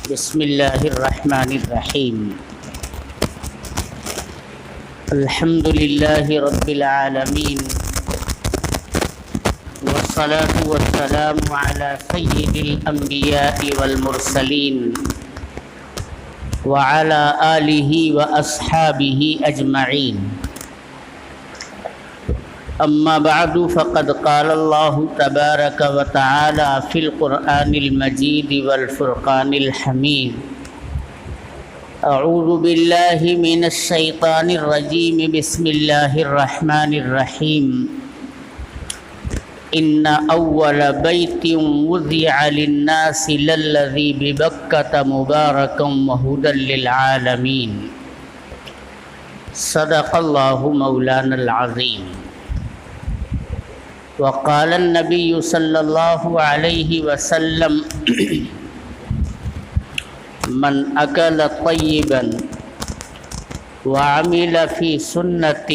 بسم اللہ الرحمن الرحیم الحمد للہ رب العالمین والصلاة والسلام علی سید الانبیاء والمرسلین وعلی آلہ واصحابہ اجمعین اما بعد فقد قال اللہ تبارک وتعالی فی القرآن المجید والفرقان الحمید اعوذ باللہ من الشیطان الرجیم بسم اللہ الرحمن الرحیم ان اول بیت وضع للناس للذی ببکۃ مبارکا وہدی للعالمین صدق اللہ مولانا العظیم وقال النبی صلی اللہ علیہ وسلم من اکل طیبا وعمل فی سنت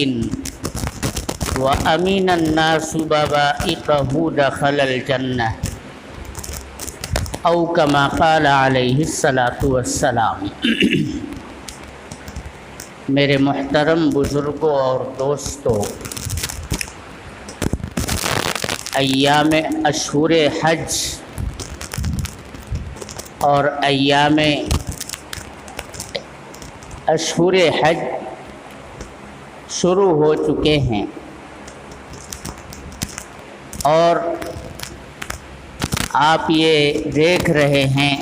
وامین الناس بوائقہ دخل الجنہ او کما قال علیہ الصلاۃ والسلام۔ میرے محترم بزرگوں اور دوستوں، ایام اشہر حج اور ایام اشہر حج شروع ہو چکے ہیں، اور آپ یہ دیکھ رہے ہیں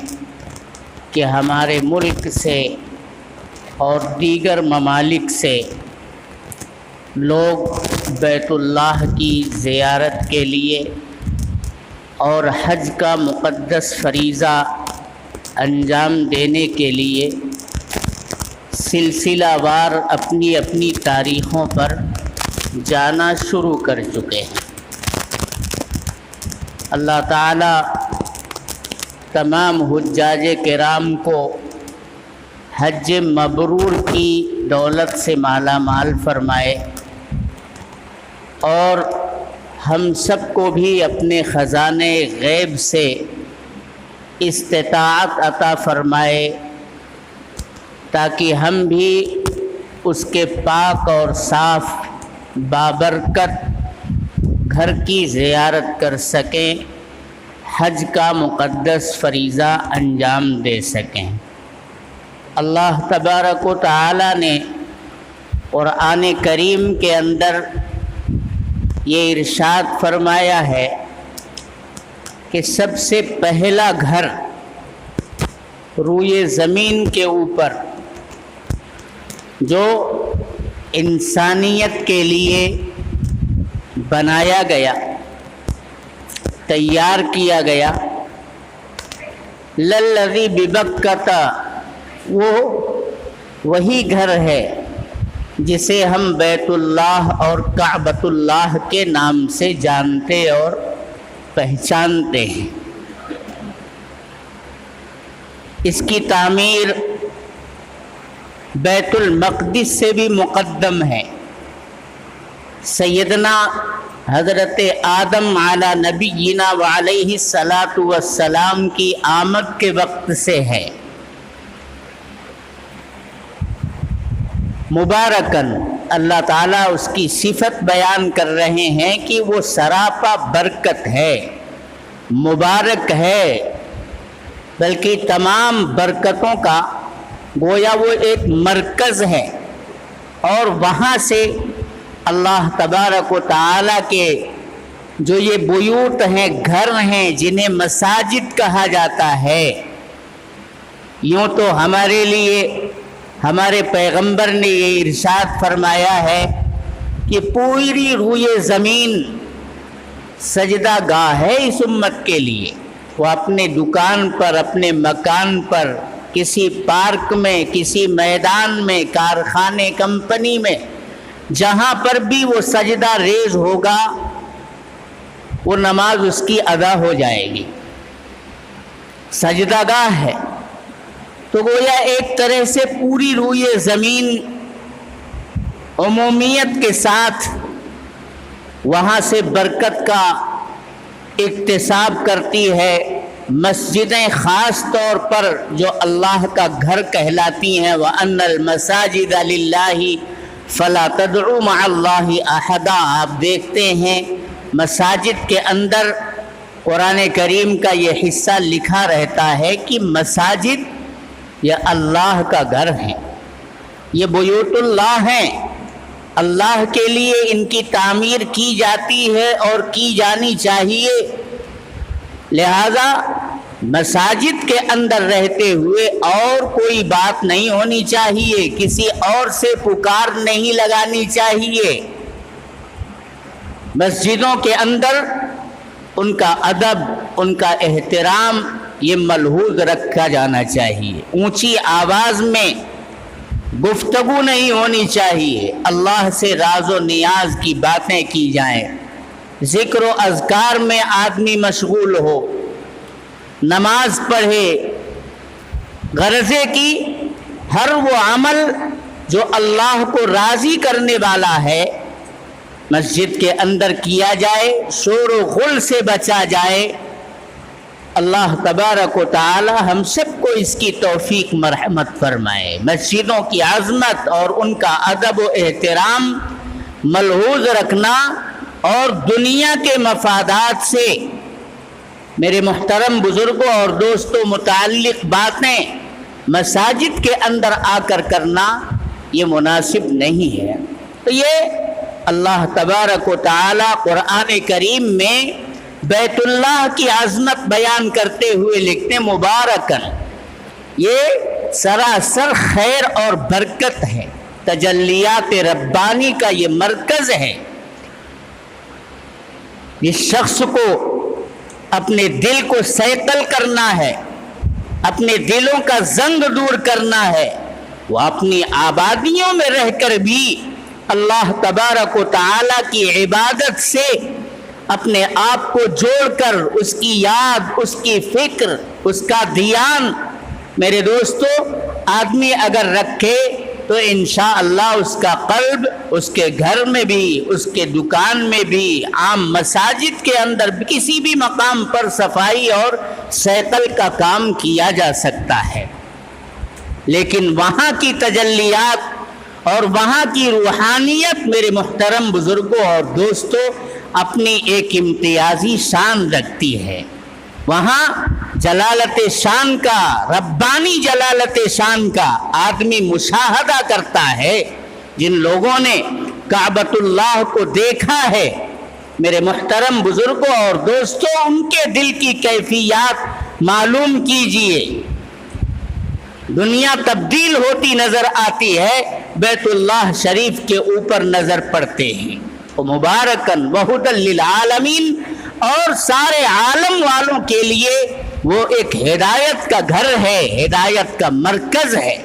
کہ ہمارے ملک سے اور دیگر ممالک سے لوگ بیت اللہ کی زیارت کے لیے اور حج کا مقدس فریضہ انجام دینے کے لیے سلسلہ وار اپنی اپنی تاریخوں پر جانا شروع کر چکے ہیں۔ اللہ تعالی تمام حجاج کرام کو حج مبرور کی دولت سے مالا مال فرمائے، اور ہم سب کو بھی اپنے خزانے غیب سے استطاعت عطا فرمائے تاکہ ہم بھی اس کے پاک اور صاف بابرکت گھر کی زیارت کر سکیں، حج کا مقدس فریضہ انجام دے سکیں۔ اللہ تبارک و تعالی نے قرآن کریم کے اندر یہ ارشاد فرمایا ہے کہ سب سے پہلا گھر روئے زمین کے اوپر جو انسانیت کے لیے بنایا گیا، تیار کیا گیا، للذی ببکۃ، وہ وہی گھر ہے جسے ہم بیت اللہ اور کعبۃ اللہ کے نام سے جانتے اور پہچانتے ہیں۔ اس کی تعمیر بیت المقدس سے بھی مقدم ہے۔ سیدنا حضرت آدم علی نبینا وعلیہ الصلاۃ والسلام کی آمد کے وقت سے ہے۔ مبارکن، اللہ تعالیٰ اس کی صفت بیان کر رہے ہیں کہ وہ سراپا برکت ہے، مبارک ہے، بلکہ تمام برکتوں کا گویا وہ ایک مرکز ہے، اور وہاں سے اللہ تبارک و تعالیٰ کے جو یہ بیوت ہیں، گھر ہیں، جنہیں مساجد کہا جاتا ہے، یوں تو ہمارے لیے ہمارے پیغمبر نے یہ ارشاد فرمایا ہے کہ پوری روئے زمین سجدہ گاہ ہے اس امت کے لیے۔ وہ اپنے دکان پر، اپنے مکان پر، کسی پارک میں، کسی میدان میں، کارخانے، کمپنی میں، جہاں پر بھی وہ سجدہ ریز ہوگا، وہ نماز اس کی ادا ہو جائے گی۔ سجدہ گاہ ہے تو گویا ایک طرح سے پوری روئے زمین عمومیت کے ساتھ وہاں سے برکت کا اکتساب کرتی ہے، مسجدیں خاص طور پر جو اللہ کا گھر کہلاتی ہیں، وَأَنَّ الْمَسَاجِدَ لِلَّهِ فَلَا تَدْعُوا مَعَ اللَّهِ أَحَدًا، آپ دیکھتے ہیں مساجد کے اندر قرآن کریم کا یہ حصہ لکھا رہتا ہے کہ مساجد یہ اللہ کا گھر ہیں، یہ بیوت اللہ ہیں، اللہ کے لیے ان کی تعمیر کی جاتی ہے اور کی جانی چاہیے۔ لہذا مساجد کے اندر رہتے ہوئے اور کوئی بات نہیں ہونی چاہیے، کسی اور سے پکار نہیں لگانی چاہیے۔ مسجدوں کے اندر ان کا ادب، ان کا احترام یہ ملحوظ رکھا جانا چاہیے، اونچی آواز میں گفتگو نہیں ہونی چاہیے، اللہ سے راز و نیاز کی باتیں کی جائیں، ذکر و اذکار میں آدمی مشغول ہو، نماز پڑھے، غرضے کی ہر وہ عمل جو اللہ کو راضی کرنے والا ہے مسجد کے اندر کیا جائے، شور و غل سے بچا جائے۔ اللہ تبارک و تعالی ہم سب کو اس کی توفیق مرحمت فرمائے۔ مسجدوں کی عظمت اور ان کا ادب و احترام ملحوظ رکھنا اور دنیا کے مفادات سے میرے محترم بزرگوں اور دوستوں متعلق باتیں مساجد کے اندر آ کر کرنا یہ مناسب نہیں ہے۔ تو یہ اللہ تبارک و تعالی قرآن کریم میں بیت اللہ کی عظمت بیان کرتے ہوئے لکھتے مبارکن، یہ سراسر خیر اور برکت ہے، تجلیات ربانی کا یہ مرکز ہے۔ جس شخص کو اپنے دل کو سیطل کرنا ہے، اپنے دلوں کا زنگ دور کرنا ہے، وہ اپنی آبادیوں میں رہ کر بھی اللہ تبارک و تعالی کی عبادت سے اپنے آپ کو جوڑ کر اس کی یاد، اس کی فکر، اس کا دھیان میرے دوستو آدمی اگر رکھے تو انشاءاللہ اس کا قلب اس کے گھر میں بھی، اس کے دکان میں بھی، عام مساجد کے اندر کسی بھی مقام پر صفائی اور سیطل کا کام کیا جا سکتا ہے۔ لیکن وہاں کی تجلیات اور وہاں کی روحانیت میرے محترم بزرگوں اور دوستوں اپنی ایک امتیازی شان رکھتی ہے۔ وہاں جلالت شان کا، ربانی جلالت شان کا آدمی مشاہدہ کرتا ہے۔ جن لوگوں نے کعبۃ اللہ کو دیکھا ہے میرے محترم بزرگوں اور دوستوں، ان کے دل کی کیفیات معلوم کیجئے۔ دنیا تبدیل ہوتی نظر آتی ہے، بیت اللہ شریف کے اوپر نظر پڑتے ہیں۔ مبارکن وہدی للعالمین، اور سارے عالم والوں کے لیے وہ ایک ہدایت کا گھر ہے، ہدایت کا مرکز ہے۔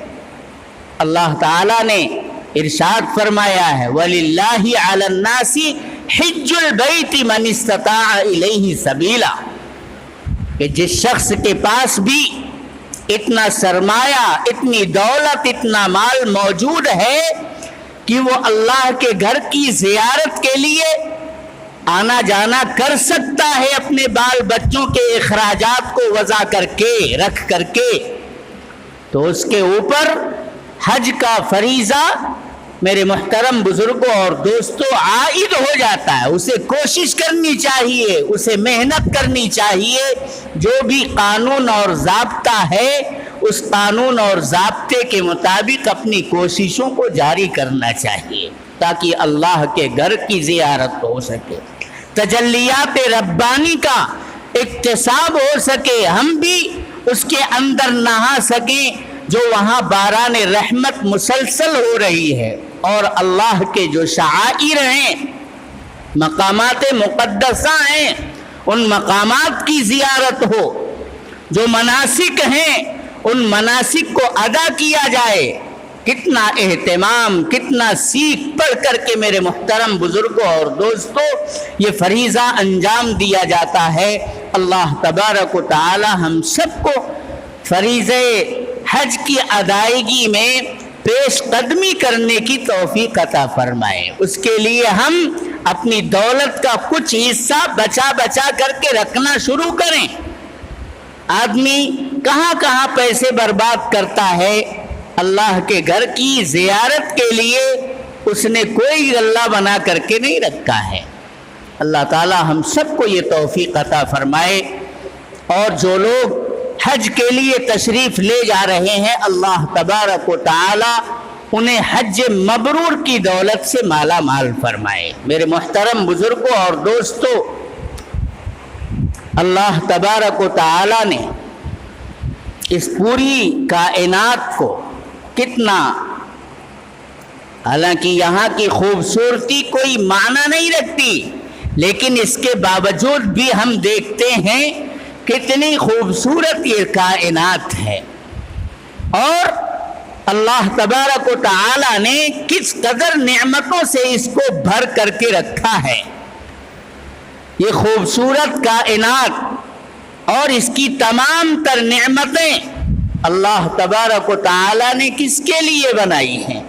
اللہ تعالیٰ نے ارشاد فرمایا ہے وَلِلَّهِ عَلَى النَّاسِ حِجُّ الْبَيْتِ مَنِ اسْتَطَاعَ إِلَيْهِ سَبِيلًا، کہ جس شخص کے پاس بھی اتنا سرمایہ، اتنی دولت، اتنا مال موجود ہے کہ وہ اللہ کے گھر کی زیارت کے لیے آنا جانا کر سکتا ہے، اپنے بال بچوں کے اخراجات کو وضع کر کے رکھ کر کے، تو اس کے اوپر حج کا فریضہ میرے محترم بزرگوں اور دوستوں عائد ہو جاتا ہے۔ اسے کوشش کرنی چاہیے، اسے محنت کرنی چاہیے، جو بھی قانون اور ضابطہ ہے اس قانون اور ضابطے کے مطابق اپنی کوششوں کو جاری کرنا چاہیے تاکہ اللہ کے گھر کی زیارت ہو سکے، تجلیات ربانی کا اکتساب ہو سکے، ہم بھی اس کے اندر نہا سکیں جو وہاں باران رحمت مسلسل ہو رہی ہے، اور اللہ کے جو شعائر ہیں، مقامات مقدسہ ہیں، ان مقامات کی زیارت ہو، جو مناسک ہیں ان مناسک کو ادا کیا جائے۔ کتنا اہتمام، کتنا سیکھ پڑھ کر کے میرے محترم بزرگوں اور دوستوں یہ فریضہ انجام دیا جاتا ہے۔ اللہ تبارک و تعالی ہم سب کو فریضہ حج کی ادائیگی میں پیش قدمی کرنے کی توفیق عطا فرمائے۔ اس کے لیے ہم اپنی دولت کا کچھ حصہ بچا بچا کر کے رکھنا شروع کریں۔ آدمی کہاں کہاں پیسے برباد کرتا ہے اللہ کے گھر کی زیارت کے لیے اس نے کوئی اللہ بنا کر کے نہیں رکھا ہے۔ اللہ تعالی ہم سب کو یہ توفیق عطا فرمائے، اور جو لوگ حج کے لیے تشریف لے جا رہے ہیں اللہ تبارک و تعالی انہیں حج مبرور کی دولت سے مالا مال فرمائے۔ میرے محترم بزرگوں اور دوستوں، اللہ تبارک و تعالی نے اس پوری کائنات کو کتنا، حالانکہ یہاں کی خوبصورتی کوئی معنی نہیں رکھتی، لیکن اس کے باوجود بھی ہم دیکھتے ہیں کتنی خوبصورت یہ کائنات ہے، اور اللہ تبارک و تعالی نے کس قدر نعمتوں سے اس کو بھر کر کے رکھا ہے۔ یہ خوبصورت کائنات اور اس کی تمام تر نعمتیں اللہ تبارک و تعالی نے کس کے لیے بنائی ہیں؟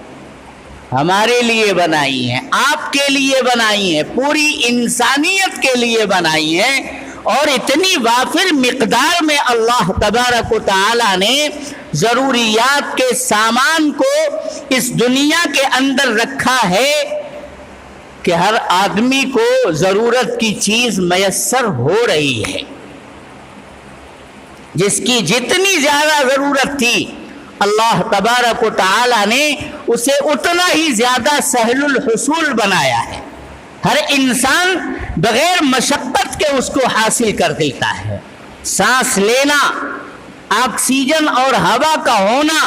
ہمارے لیے بنائی ہیں، آپ کے لیے بنائی ہیں، پوری انسانیت کے لیے بنائی ہیں، اور اتنی وافر مقدار میں اللہ تبارک و تعالی نے ضروریات کے سامان کو اس دنیا کے اندر رکھا ہے کہ ہر آدمی کو ضرورت کی چیز میسر ہو رہی ہے۔ جس کی جتنی زیادہ ضرورت تھی اللہ تبارک و تعالی نے اسے اتنا ہی زیادہ سہل الحصول بنایا ہے۔ ہر انسان بغیر مشقت کے اس کو حاصل کر دیتا ہے۔ سانس لینا، آکسیجن اور ہوا کا ہونا،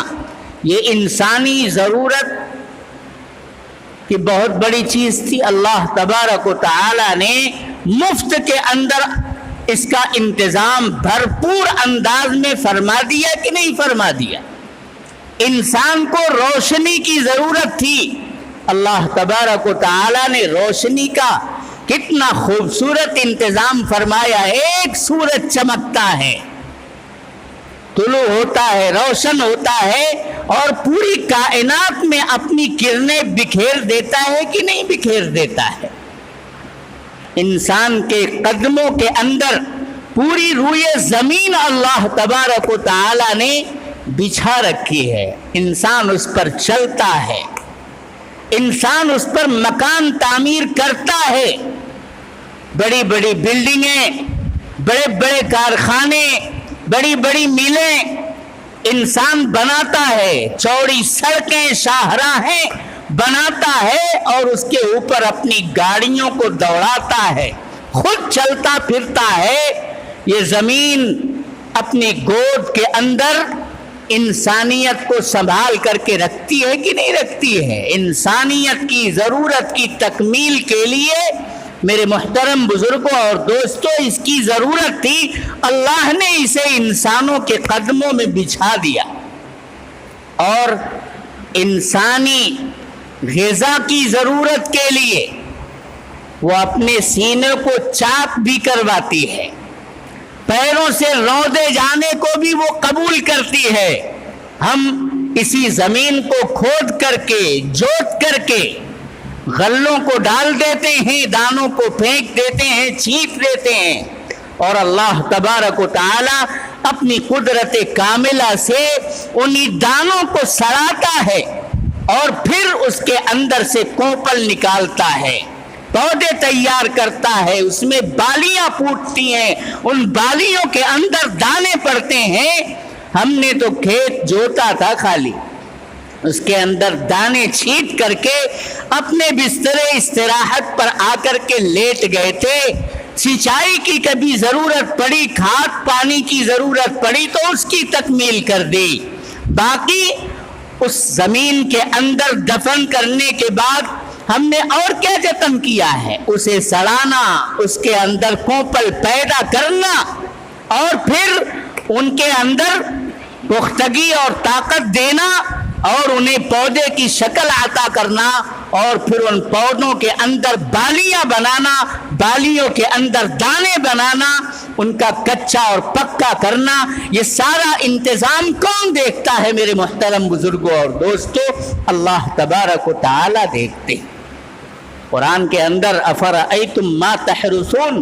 یہ انسانی ضرورت کی بہت بڑی چیز تھی۔ اللہ تبارک و تعالی نے مفت کے اندر اس کا انتظام بھرپور انداز میں فرما دیا کہ نہیں فرما دیا؟ انسان کو روشنی کی ضرورت تھی، اللہ تبارک و تعالی نے روشنی کا کتنا خوبصورت انتظام فرمایا۔ ایک سورج چمکتا ہے، طلوع ہوتا ہے، روشن ہوتا ہے، اور پوری کائنات میں اپنی کرنیں بکھیر دیتا ہے کہ نہیں بکھیر دیتا ہے؟ انسان کے قدموں کے اندر پوری روئے زمین اللہ تبارک و تعالی نے بچھا رکھی ہے، انسان اس پر چلتا ہے، انسان اس پر مکان تعمیر کرتا ہے، بڑی بڑی بلڈنگیں، بڑے بڑے کارخانے، بڑی بڑی میلیں انسان بناتا ہے، چوڑی سڑکیں، شاہراہیں بناتا ہے، اور اس کے اوپر اپنی گاڑیوں کو دوڑاتا ہے، خود چلتا پھرتا ہے۔ یہ زمین اپنی گود کے اندر انسانیت کو سنبھال کر کے رکھتی ہے کہ نہیں رکھتی ہے؟ انسانیت کی ضرورت کی تکمیل کے لیے میرے محترم بزرگوں اور دوستوں اس کی ضرورت تھی، اللہ نے اسے انسانوں کے قدموں میں بچھا دیا، اور انسانی غذا کی ضرورت کے لیے وہ اپنے سینے کو چاک بھی کرواتی ہے، پیروں سے رودے جانے کو بھی وہ قبول کرتی ہے۔ ہم اسی زمین کو کھود کر کے، جوت کر کے غلوں کو ڈال دیتے ہیں، دانوں کو پھینک دیتے ہیں، چھینٹ دیتے ہیں، اور اللہ تبارک و تعالی اپنی قدرت کاملہ سے انہی دانوں کو سڑاتا ہے، اور پھر اس کے اندر سے کوپل نکالتا ہے، پودے تیار کرتا ہے، اس میں بالیاں پھوٹتی ہیں، ان بالیوں کے اندر دانے پڑتے ہیں۔ ہم نے تو کھیت جوتا تھا خالی، اس کے اندر دانے چھینٹ کر کے اپنے بستر استراحت پر آ کر کے لیٹ گئے تھے۔ سینچائی کی کبھی ضرورت پڑی، کھاد پانی کی ضرورت پڑی تو اس کی تکمیل کر دی، باقی اس زمین کے اندر دفن کرنے کے بعد ہم نے اور کیا جتن کیا ہے؟ اسے سڑانا، اس کے اندر کوپل پیدا کرنا، اور پھر ان کے اندر پختگی اور طاقت دینا، اور انہیں پودے کی شکل عطا کرنا، اور پھر ان پودوں کے اندر بالیاں بنانا، بالیوں کے اندر دانے بنانا، ان کا کچا اور پکا کرنا، یہ سارا انتظام کون دیکھتا ہے میرے محترم بزرگوں اور دوستوں؟ اللہ تبارک و تعالی دیکھتے ہیں۔ قرآن کے اندر افرأیتم ما تحرثون،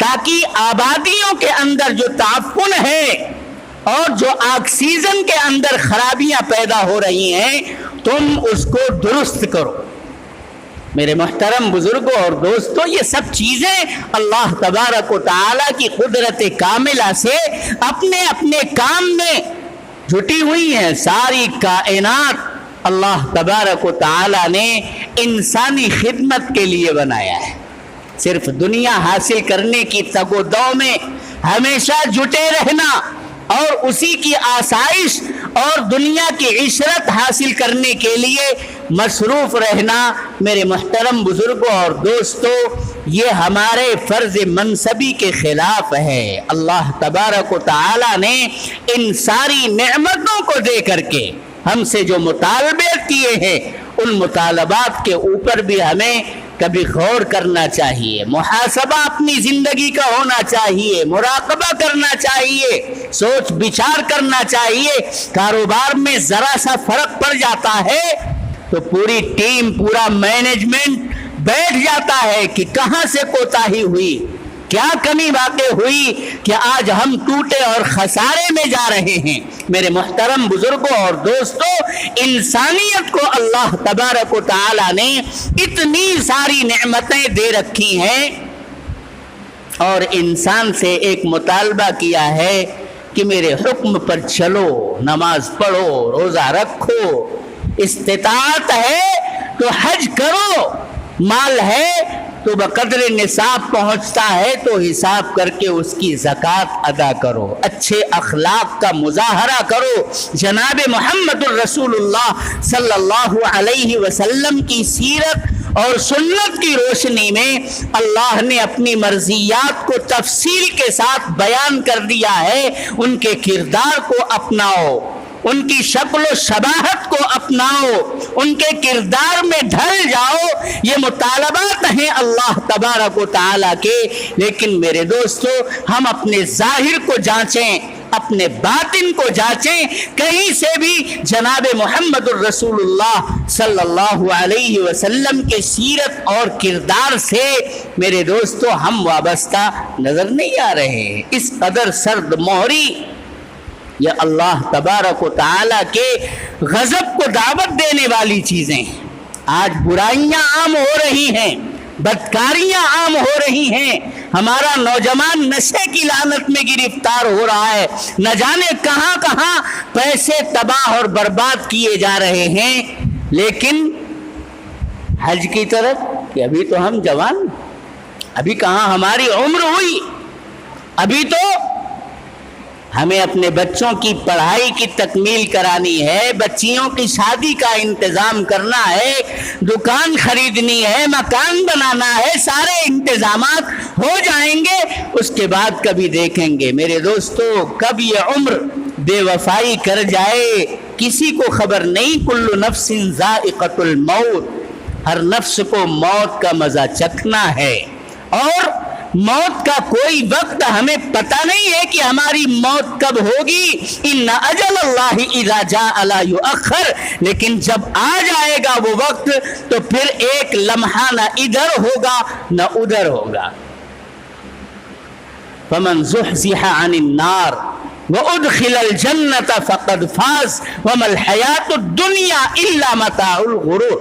تاکہ آبادیوں کے اندر جو تعفن ہے اور جو آکسیجن کے اندر خرابیاں پیدا ہو رہی ہیں تم اس کو درست کرو۔ میرے محترم بزرگوں اور دوستوں، یہ سب چیزیں اللہ تبارک و تعالیٰ کی قدرت کاملہ سے اپنے اپنے کام میں جھٹی ہوئی ہیں۔ ساری کائنات اللہ تبارک و تعالیٰ نے انسانی خدمت کے لیے بنایا ہے۔ صرف دنیا حاصل کرنے کی تگ و دو میں ہمیشہ جٹے رہنا اور اسی کی آسائش اور دنیا کی عشرت حاصل کرنے کے لیے مصروف رہنا، میرے محترم بزرگوں اور دوستوں، یہ ہمارے فرض منصبی کے خلاف ہے۔ اللہ تبارک و تعالیٰ نے ان ساری نعمتوں کو دے کر کے ہم سے جو مطالبے کیے ہیں ان مطالبات کے اوپر بھی ہمیں کبھی غور کرنا چاہیے، محاسبہ اپنی زندگی کا ہونا چاہیے، مراقبہ کرنا چاہیے، سوچ بچار کرنا چاہیے۔ کاروبار میں ذرا سا فرق پڑ جاتا ہے تو پوری ٹیم، پورا مینجمنٹ بیٹھ جاتا ہے کہ کہاں سے کوتاہی ہوئی، کیا کمی واقع ہوئی کہ آج ہم ٹوٹے اور خسارے میں جا رہے ہیں۔ میرے محترم بزرگوں اور دوستوں، انسانیت کو اللہ تبارک و تعالیٰ نے اتنی ساری نعمتیں دے رکھی ہیں اور انسان سے ایک مطالبہ کیا ہے کہ میرے حکم پر چلو، نماز پڑھو، روزہ رکھو، استطاعت ہے تو حج کرو، مال ہے تو بقدر نصاب پہنچتا ہے تو حساب کر کے اس کی زکوٰۃ ادا کرو، اچھے اخلاق کا مظاہرہ کرو۔ جناب محمد الرسول اللہ صلی اللہ علیہ وسلم کی سیرت اور سنت کی روشنی میں اللہ نے اپنی مرضیات کو تفصیل کے ساتھ بیان کر دیا ہے۔ ان کے کردار کو اپناؤ، ان کی شکل و شباہت کو اپناؤ، ان کے کردار میں ڈھل جاؤ، یہ مطالبات ہیں اللہ تبارک و تعالیٰ کے۔ لیکن میرے دوستو، ہم اپنے ظاہر کو جانچیں، اپنے باطن کو جانچیں، کہیں سے بھی جناب محمد الرسول اللہ صلی اللہ علیہ وسلم کے سیرت اور کردار سے میرے دوستو ہم وابستہ نظر نہیں آ رہے ہیں۔ اس قدر سرد مہری، یہ اللہ تبارک و تعالیٰ کے غضب کو دعوت دینے والی چیزیں۔ آج برائیاں عام ہو رہی ہیں، بدکاریاں عام ہو رہی ہیں، ہمارا نوجوان نشے کی لعنت میں گرفتار ہو رہا ہے، نہ جانے کہاں کہاں پیسے تباہ اور برباد کیے جا رہے ہیں۔ لیکن حج کی طرف کہ ابھی تو ہم جوان، ابھی کہاں ہماری عمر ہوئی، ابھی تو ہمیں اپنے بچوں کی پڑھائی کی تکمیل کرانی ہے، بچیوں کی شادی کا انتظام کرنا ہے، دکان خریدنی ہے، مکان بنانا ہے، سارے انتظامات ہو جائیں گے، اس کے بعد کبھی دیکھیں گے۔ میرے دوستو، کب یہ عمر بے وفائی کر جائے کسی کو خبر نہیں۔ کل نفس ذائقۃ الموت، ہر نفس کو موت کا مزہ چکھنا ہے، اور موت کا کوئی وقت ہمیں پتہ نہیں ہے کہ ہماری موت کب ہوگی۔ ان اجل اللہ اذا جاء لا یؤخر، لیکن جب آ جائے گا وہ وقت تو پھر ایک لمحہ نہ ادھر ہوگا نہ ادھر ہوگا۔ فمن زحزح عن النار وادخل الجنة فقد فاز وما الحیاۃ الدنیا الا متاع الغرور۔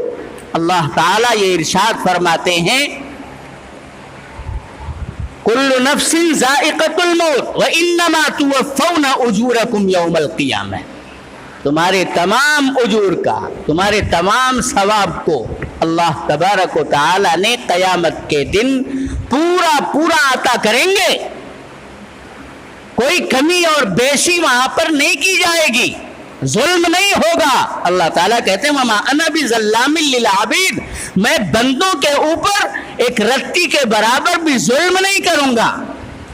اللہ تعالیٰ یہ ارشاد فرماتے ہیں، کل نفس ذائقۃ الموت وانما توفون اجورکم یوم القیامہ۔ تمہارے تمام اجور کا، تمہارے تمام ثواب کو اللہ تبارک و تعالی نے قیامت کے دن پورا عطا کریں گے، کوئی کمی اور بیشی وہاں پر نہیں کی جائے گی، ظلم نہیں ہوگا۔ اللہ تعالیٰ کہتے ہیں وما انا بظلام للعبید، میں بندوں کے اوپر ایک رتی کے برابر بھی ظلم نہیں کروں گا۔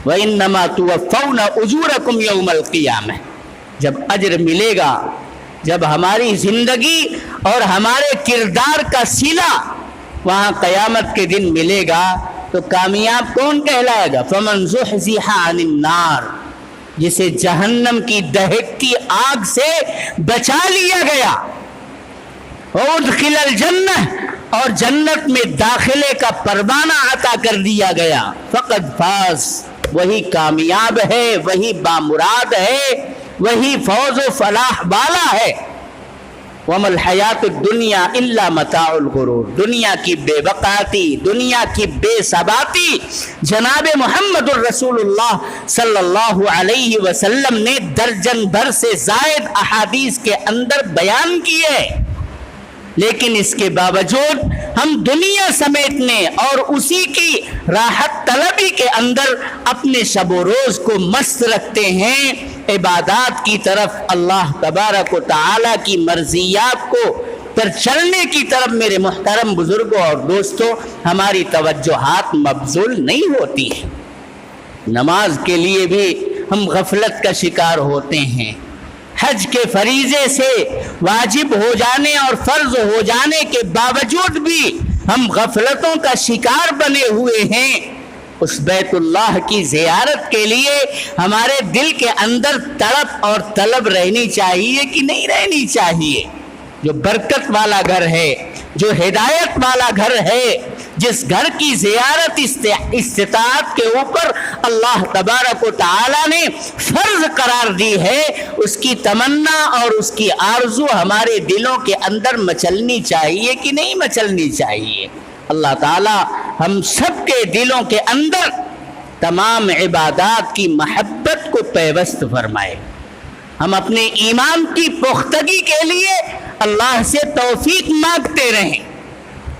وانما توفون اجورکم یوم القیامہ، جب اجر ملے گا، جب ہماری زندگی اور ہمارے کردار کا صلہ وہاں قیامت کے دن ملے گا تو کامیاب کون کہلائے گا؟ فمن زحزح عن النار، جسے جہنم کی دہکتی آگ سے بچا لیا گیا، وادخل الجنہ، اور جنت میں داخلے کا پروانہ عطا کر دیا گیا، فقد فاز، وہی کامیاب ہے، وہی بامراد ہے، وہی فوز و فلاح والا ہے۔ وَمَا الْحَيَاةُ الدُّنْيَا إِلَّا مَتَاعُ الْغُرُورِ، دنیا کی بے وقعتی، دنیا کی بے ثباتی جناب محمد الرسول اللہ صلی اللہ علیہ وسلم نے درجن بھر سے زائد احادیث کے اندر بیان کی ہے، لیکن اس کے باوجود ہم دنیا سمیٹنے اور اسی کی راحت طلبی کے اندر اپنے شب و روز کو مست رکھتے ہیں، عبادات کی طرف، اللہ تبارک و تعالی کی مرضیات کو پر چلنے کی طرف میرے محترم بزرگوں اور دوستوں ہماری توجہات مبذول نہیں ہوتی ہے۔ نماز کے لیے بھی ہم غفلت کا شکار ہوتے ہیں، حج کے فریضے سے واجب ہو جانے اور فرض ہو جانے کے باوجود بھی ہم غفلتوں کا شکار بنے ہوئے ہیں۔ اس بیت اللہ کی زیارت کے لیے ہمارے دل کے اندر تڑپ اور طلب رہنی چاہیے کہ نہیں رہنی چاہیے؟ جو برکت والا گھر ہے، جو ہدایت والا گھر ہے، جس گھر کی زیارت استطاعت کے اوپر اللہ تبارک و تعالی نے فرض قرار دی ہے، اس کی تمنا اور اس کی آرزو ہمارے دلوں کے اندر مچلنی چاہیے کہ نہیں مچلنی چاہیے؟ اللہ تعالی ہم سب کے دلوں کے اندر تمام عبادات کی محبت کو پیوست فرمائے۔ ہم اپنے ایمان کی پختگی کے لیے اللہ سے توفیق مانگتے رہیں۔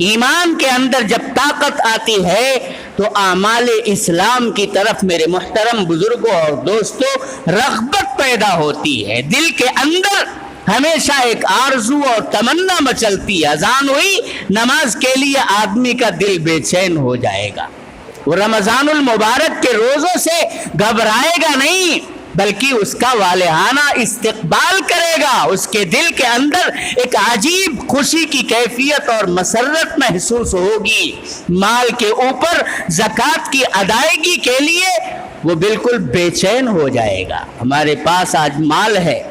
ایمان کے اندر جب طاقت آتی ہے تو اعمال اسلام کی طرف میرے محترم بزرگوں اور دوستوں رغبت پیدا ہوتی ہے، دل کے اندر ہمیشہ ایک آرزو اور تمنا مچلتی ہے۔ اذان ہوئی نماز کے لیے آدمی کا دل بے چین ہو جائے گا، وہ رمضان المبارک کے روزوں سے گھبرائے گا نہیں بلکہ اس کا والہانہ استقبال کرے گا، اس کے دل کے اندر ایک عجیب خوشی کی کیفیت اور مسرت محسوس ہوگی۔ مال کے اوپر زکوٰۃ کی ادائیگی کے لیے وہ بالکل بے چین ہو جائے گا۔ ہمارے پاس آج مال ہے،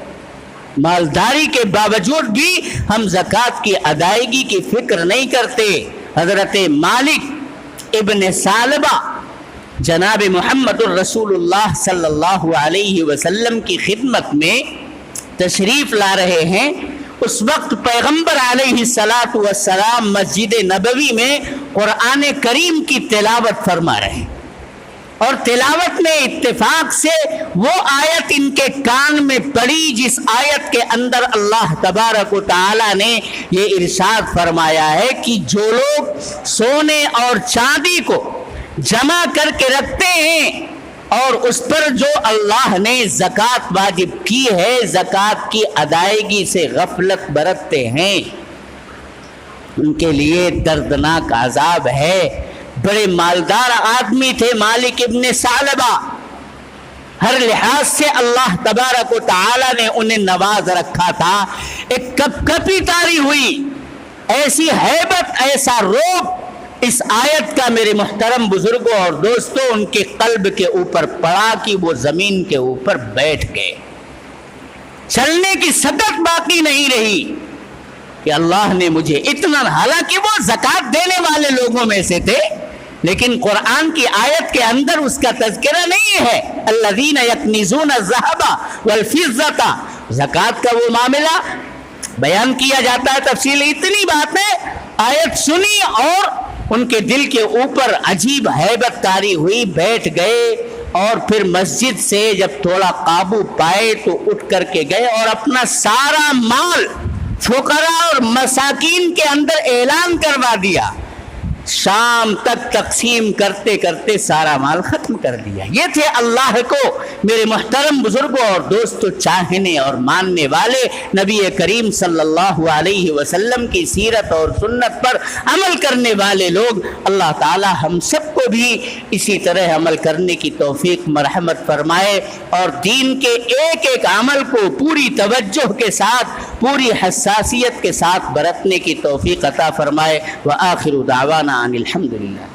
مالداری کے باوجود بھی ہم زکوٰۃ کی ادائیگی کی فکر نہیں کرتے۔ حضرت مالک ابن ثعلبہ جناب محمد الرسول اللہ صلی اللہ علیہ وسلم کی خدمت میں تشریف لا رہے ہیں۔ اس وقت پیغمبر علیہ الصلاۃ والسلام مسجد نبوی میں قرآن کریم کی تلاوت فرما رہے ہیں، اور تلاوت میں اتفاق سے وہ آیت ان کے کان میں پڑی جس آیت کے اندر اللہ تبارک و تعالی نے یہ ارشاد فرمایا ہے کہ جو لوگ سونے اور چاندی کو جمع کر کے رکھتے ہیں اور اس پر جو اللہ نے زکوٰۃ واجب کی ہے زکوٰۃ کی ادائیگی سے غفلت برتتے ہیں، ان کے لیے دردناک عذاب ہے۔ بڑے مالدار آدمی تھے مالک ابن ثعلبہ، ہر لحاظ سے اللہ تبارک و تعالی نے انہیں نواز رکھا تھا۔ ایک کپکپی طاری ہوئی، ایسی ہیبت، ایسا رعب اس آیت کا میرے محترم بزرگوں اور دوستوں ان کے قلب کے اوپر پڑا کہ وہ زمین کے اوپر بیٹھ گئے، چلنے کی سکت باقی نہیں رہی کہ اللہ نے مجھے اتنا، حالانکہ وہ زکوٰۃ دینے والے لوگوں میں سے تھے، لیکن قرآن کی آیت کے اندر اس کا تذکرہ نہیں ہے۔ الذین یکنزون الذھب والفضة، زکوٰۃ کا وہ معاملہ بیان کیا جاتا ہے تفصیل، اتنی بات ہے آیت سنی اور ان کے دل کے اوپر عجیب ہیبت طاری ہوئی، بیٹھ گئے، اور پھر مسجد سے جب تھوڑا قابو پائے تو اٹھ کر کے گئے اور اپنا سارا مال فقراء اور مساکین کے اندر اعلان کروا دیا۔ شام تک تقسیم کرتے کرتے سارا مال ختم کر دیا۔ یہ تھے اللہ کو میرے محترم بزرگوں اور دوستوں چاہنے اور ماننے والے، نبی کریم صلی اللہ علیہ وسلم کی سیرت اور سنت پر عمل کرنے والے لوگ۔ اللہ تعالی ہم سب کو بھی اسی طرح عمل کرنے کی توفیق مرحمت فرمائے، اور دین کے ایک ایک عمل کو پوری توجہ کے ساتھ، پوری حساسیت کے ساتھ برتنے کی توفیق عطا فرمائے۔ وآخر دعوانا الحمدللہ۔